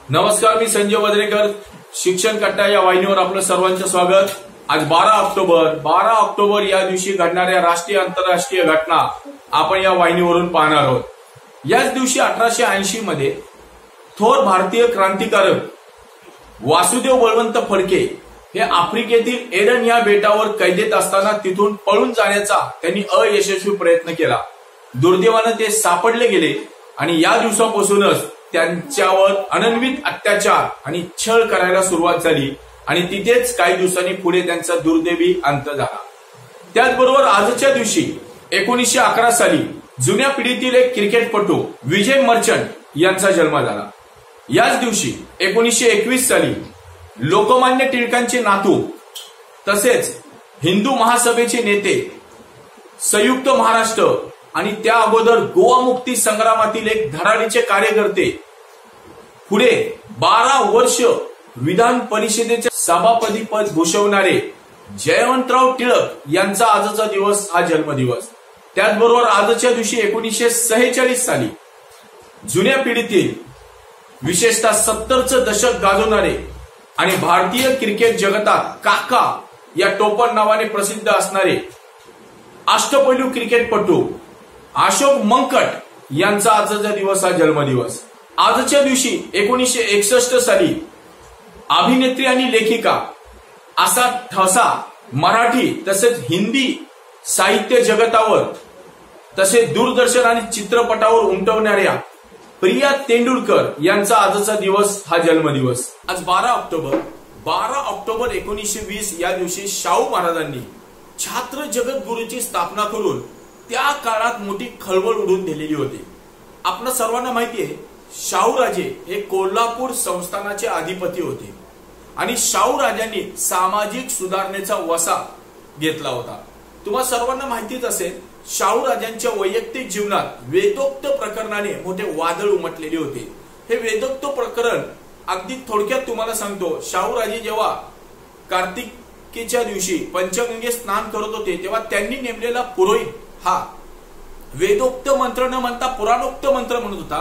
नमस्कार, मी संजय वद्रेकर. शिक्षण कट्टा या वाहिनीवर आपलं सर्वांचं स्वागत. आज 12 ऑक्टोबर या दिवशी घडणाऱ्या राष्ट्रीय आंतरराष्ट्रीय घटना आपण या वाहिनीवरून पाहणार आहोत. याच दिवशी 1880 मध्ये थोर भारतीय क्रांतिकारक वासुदेव बळवंत फडके हे आफ्रिकेतील एडन या बेटावर कैदेत असताना तिथून पळून जाण्याचा त्यांनी अयशस्वी प्रयत्न केला. दुर्दैवाने ते सापडले गेले आणि या दिवसापासूनच त्यांच्यावर अनन्वित अत्याचार आणि छळ करायला सुरुवात झाली आणि तिथेच काही दिवसांनी पुढे त्यांचा दुर्दैवी अंत झाला. त्याचबरोबर आजच्या दिवशी 1911 साली जुन्या पिढीतील एक क्रिकेटपटू विजय मर्चंट यांचा जन्म झाला. याच दिवशी 1921 साली लोकमान्य टिळकांचे नातू तसेच हिंदू महासभेचे नेते, संयुक्त महाराष्ट्र आणि त्या अगोदर गोवा मुक्ती संग्रामातील एक धडाडीचे कार्यकर्ते, पुढे 12 वर्ष विधान परिषदेचे सभापती पद भूषवणारे जयवंतराव टिळक यांचा आजचा दिवस हा जन्मदिवस. त्याचबरोबर आजच्या दिवशी 1946 साली जुन्या पिढीतील विशेषतः 70चं दशक गाजवणारे आणि भारतीय क्रिकेट जगतात काका या टोपण नावाने प्रसिद्ध असणारे अष्टपैलू क्रिकेटपटू अशोक मंकट यांचा आजचा दिवस हा जन्मदिवस. आजच्या दिवशी 1961 साली अभिनेत्री आणि लेखिका असा ठसा मराठी तसेच हिंदी साहित्य जगतावर तसेच दूरदर्शन आणि चित्रपटावर उमटवणाऱ्या प्रिया तेंडुलकर यांचा आजचा दिवस हा जन्मदिवस. आज 12 ऑक्टोबर 1920 या दिवशी शाहू महाराजांनी छात्र जगद्गुरूची स्थापना करून त्या काळात मोठी खळबळ उडवून दिलेली होती. आपल्या सर्वांना माहिती आहे, शाहूराजे हे कोल्हापूर संस्थानाचे अधिपती होते आणि शाहूराजांनी सामाजिक सुधारणेचा वसा घेतला होता. तुम्हाला सर्वांना माहितीच असेल, शाहूराजांच्या वैयक्तिक जीवनात वेदोक्त प्रकरणाने मोठे वादळ उमटलेले होते. हे वेदोक्त प्रकरण अगदी थोडक्यात तुम्हाला सांगतो. शाहूराजे जेव्हा कार्तिकेच्या दिवशी पंचगंगे स्नान करत होते तेव्हा त्यांनी नेमलेला पुरोहित हा वेदोक्त मंत्र न म्हणता पुराणोक्त मंत्र म्हणत होता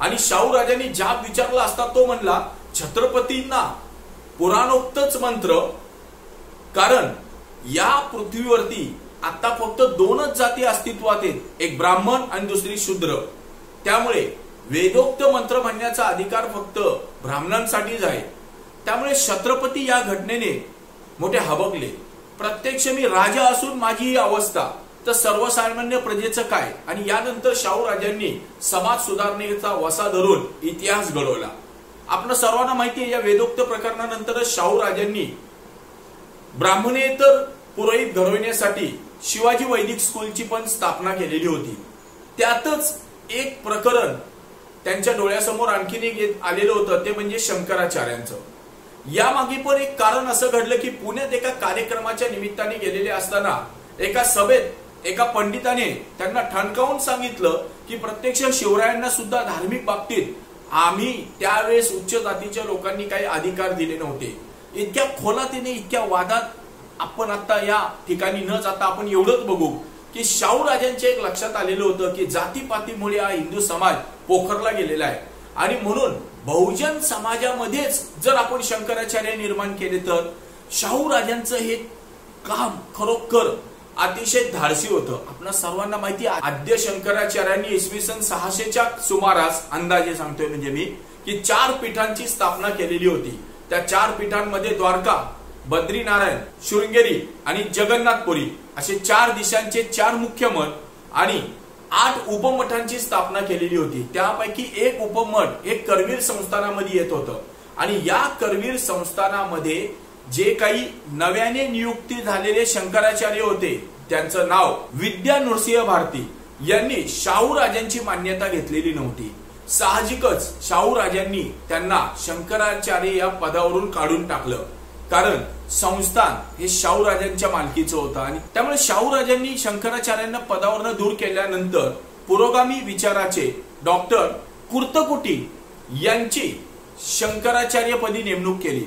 आणि शाहूराजांनी जाब विचारला असता तो म्हणला छत्रपतींना पुराणोक्तच मंत्र, कारण या पृथ्वीवरती आता फक्त 2च जाती अस्तित्वात आहेत, एक ब्राह्मण आणि दुसरी शूद्र. त्यामुळे वेदोक्त मंत्र म्हणण्याचा अधिकार फक्त ब्राह्मणांसाठीच आहे. त्यामुळे छत्रपती या घटनेने मोठे हबकले. प्रत्यक्ष मी राजा असून माझी ही अवस्था, तर सर्वसामान्य प्रजेचं काय. आणि यानंतर शाहूराजांनी समाज सुधारणेचा वसा धरून इतिहास घडवला. आपल्या सर्वांना माहिती आहे, या वेदोक्त प्रकरणानंतर शाहूराजांनी ब्राह्मणेतर पुरोहित घडवण्यासाठी शिवाजी वैदिक स्कूलची पण स्थापना केलेली होती. त्यातच एक प्रकरण त्यांच्या डोळ्यासमोर आणखीन एक आलेलं होतं, ते म्हणजे शंकराचार्यांचं. यामागे पण एक कारण असं घडलं की पुण्यात एका कार्यक्रमाच्या निमित्ताने गेलेले असताना एका सभेत एका पंडिताने त्यांना ठणकावून सांगितलं की प्रत्यक्ष शिवरायांना सुद्धा धार्मिक बाबतीत आम्ही त्यावेळेस उच्च जातीच्या लोकांनी काही अधिकार दिले नव्हते. इतक्या खोलातीने इतक्या वादात आपण आता या ठिकाणी न जाता आपण एवढंच बघू की शाहूराजांच्या एक लक्षात आलेलं होतं की जातीपातीमुळे हा हिंदू समाज पोखरला गेलेला आहे आणि म्हणून बहुजन समाजामध्येच जर आपण शंकराचार्य निर्माण केले तर शाहूराजांचं हे काम खरोखर अतिशय धाडसी होतं. आपल्या सर्वांना माहिती आहे, आद्य शंकराचार्यांनी इसवी सन 600च्या सुमारास, अंदाजे सांगतोय म्हणजे मी, की 4 पीठांची स्थापना केलेली होती. त्या 4 पीठांमध्ये द्वारका, बद्रीनारायण, शृंगेरी आणि जगन्नाथपुरी असे 4 दिशांचे 4 मुख्य मठ आणि 8 उपमठांची स्थापना केलेली होती. त्यापैकी एक उपमठ हे करवीर संस्थानामध्ये येत होतं आणि या करवीर संस्थानामध्ये जे काही नव्याने नियुक्ती झालेले शंकराचार्य होते त्यांचं नाव विद्या नृसिंह भारती यांनी शाहूराजांची मान्यता घेतलेली नव्हती. साहजिकच शाहूराजांनी त्यांना शंकराचार्य या पदावरून काढून टाकलं, कारण संस्थान हे शाहूराजांच्या मालकीचं होतं. आणि त्यामुळे शाहूराजांनी शंकराचार्यांना पदावरून दूर केल्यानंतर पुरोगामी विचाराचे डॉक्टर कुर्तकुटी यांची शंकराचार्यपदी नेमणूक केली.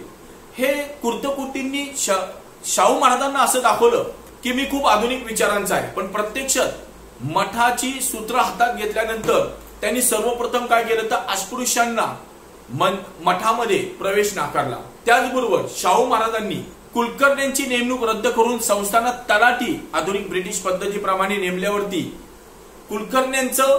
हे कुर्तकुटींनी शाहू महाराजांना असं दाखवलं की मी खूप आधुनिक विचारांचा आहे, पण प्रत्यक्षात मठाची सूत्र हातात घेतल्यानंतर त्यांनी सर्वप्रथम काय केलं तर अस्पृश्यांना मठामध्ये प्रवेश नाकारला। त्याचबरोबर शाहू महाराजांनी कुलकर्ण्यांची नेमणूक रद्द करून संस्थानात तलाठी आधुनिक ब्रिटिश पद्धतीप्रमाणे नेमल्यावरती कुलकर्ण्यांचं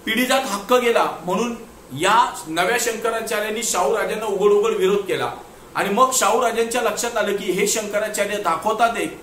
पिढीजात हक्क गेला म्हणून या नव्या शंकराचार्यांनी शाहू राजांना उघड उघड विरोध केला। आणि मग शाहू राजांच्या लक्षात आलं की हे शंकराचार्य दाखवतात एक,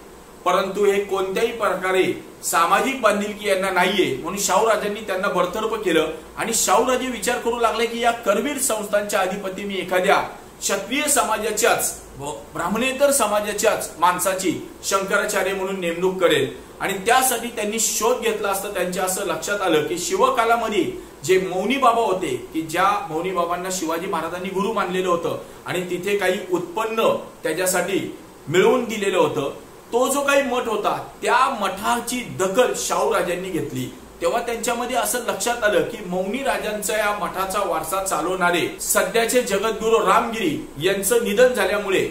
परंतु हे कोणत्याही प्रकारे सामाजिक बांधिलकी यांना नाहीये, म्हणून शाहू राजांनी त्यांना बडतर्फ केलं। आणि शाहू राजे विचार करू लागले की या करवीर संस्थांच्या अधिपती मी एखाद्या क्षत्रिय समाजाच्याच ब्राह्मणेतर समाजाच्याच माणसाची शंकराचार्य म्हणून नेमणूक करेल। आणि त्यासाठी त्यांनी शोध घेतला असता त्यांच्या असं लक्षात आलं की शिवकालामध्ये जे मौनी बाबा होते की ज्या मौनी बाबांना शिवाजी महाराजांनी गुरु मानलेलं होतं आणि तिथे काही उत्पन्न त्याच्यासाठी मिळवून दिलेलं होतं, तो जो काही मठ होता त्या मठाची दखल शाहू राजांनी घेतली। तेव्हा त्यांच्यामध्ये असं लक्षात आलं की मौनी राजांचा या मठाचा वारसा चालवणारे सध्याचे जगद्गुरू रामगिरी यांचं निधन झाल्यामुळे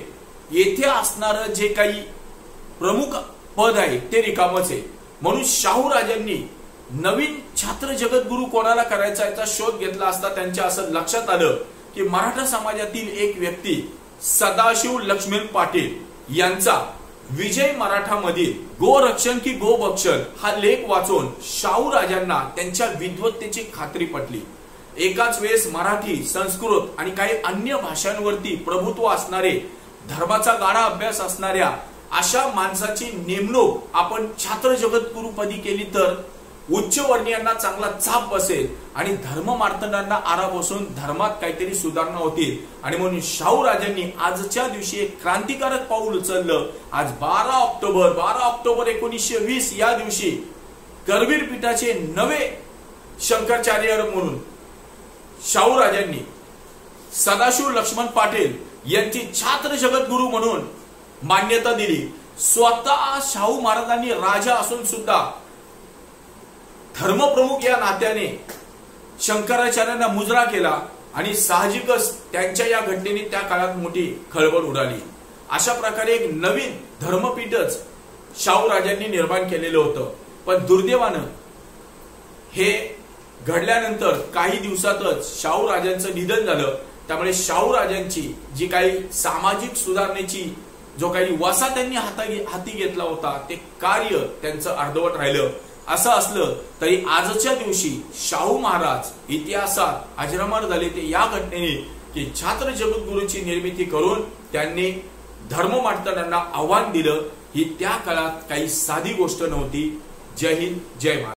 येथे असणारं जे काही प्रमुख पद आहे ते रिकामच आहे। म्हणून शाहू राजांनी नवीन छात्र जगद्गुरू कोणाला करायचा याचा शोध घेतला असता त्यांच्या असं लक्षात आलं की मराठा समाजातील एक व्यक्ती सदाशिव लक्ष्मण पाटील यांचा विजय मराठा मधील गोरक्षण की गोभक्षण हा लेख वाचून शाहू राजांना त्यांच्या विद्वत्तेची खात्री पटली। एकाच वेळेस मराठी, संस्कृत आणि काही अन्य भाषांवरती प्रभुत्व असणारे, धर्माचा गाढा अभ्यास असणाऱ्या अशा माणसाची नेमणूक आपण छात्र जगद्गुरुपदी केली तर उच्चवर्णीयांना चांगला चाप बसेल आणि धर्म मार्तंडांना आरा बसून धर्मात काहीतरी सुधारणा होतील। आणि म्हणून शाहू राजांनी आजच्या दिवशी एक क्रांतिकारक पाऊल उचललं। आज 12 ऑक्टोबर 1920 या दिवशी करवीर पीठाचे नवे शंकराचार्य म्हणून शाहू राजांनी सदाशिव लक्ष्मण पाटील यांची छात्र जगद्गुरू म्हणून मान्यता दिली। स्वतः शाहू महाराजांनी राजा असून सुद्धा धर्मप्रमुख या नात्याने शंकराचार्यांना मुजरा केला आणि साहजिकच त्यांच्या या घटनेने त्या काळात मोठी खळबळ उडाली। अशा प्रकारे एक नवीन धर्मपीठच शाहू राजांनी निर्माण केलेलं होतं। पण दुर्दैवानं हे घडल्यानंतर काही दिवसातच शाहू राजांचं निधन झालं। त्यामुळे शाहू राजांची जी काही सामाजिक सुधारणेची जो काही वसा त्यांनी हाती घेतला होता ते कार्य त्यांचं अर्धवट राहिलं। असं असलं तरी आजच्या दिवशी शाहू महाराज इतिहासात अजरामर झाले ते या घटनेने की छात्र जगद्गुरूची निर्मिती करून त्यांनी धर्म मार्तंडांना आव्हान दिलं। ही त्या काळात काही साधी गोष्ट नव्हती। जय हिंद, जय महाराज।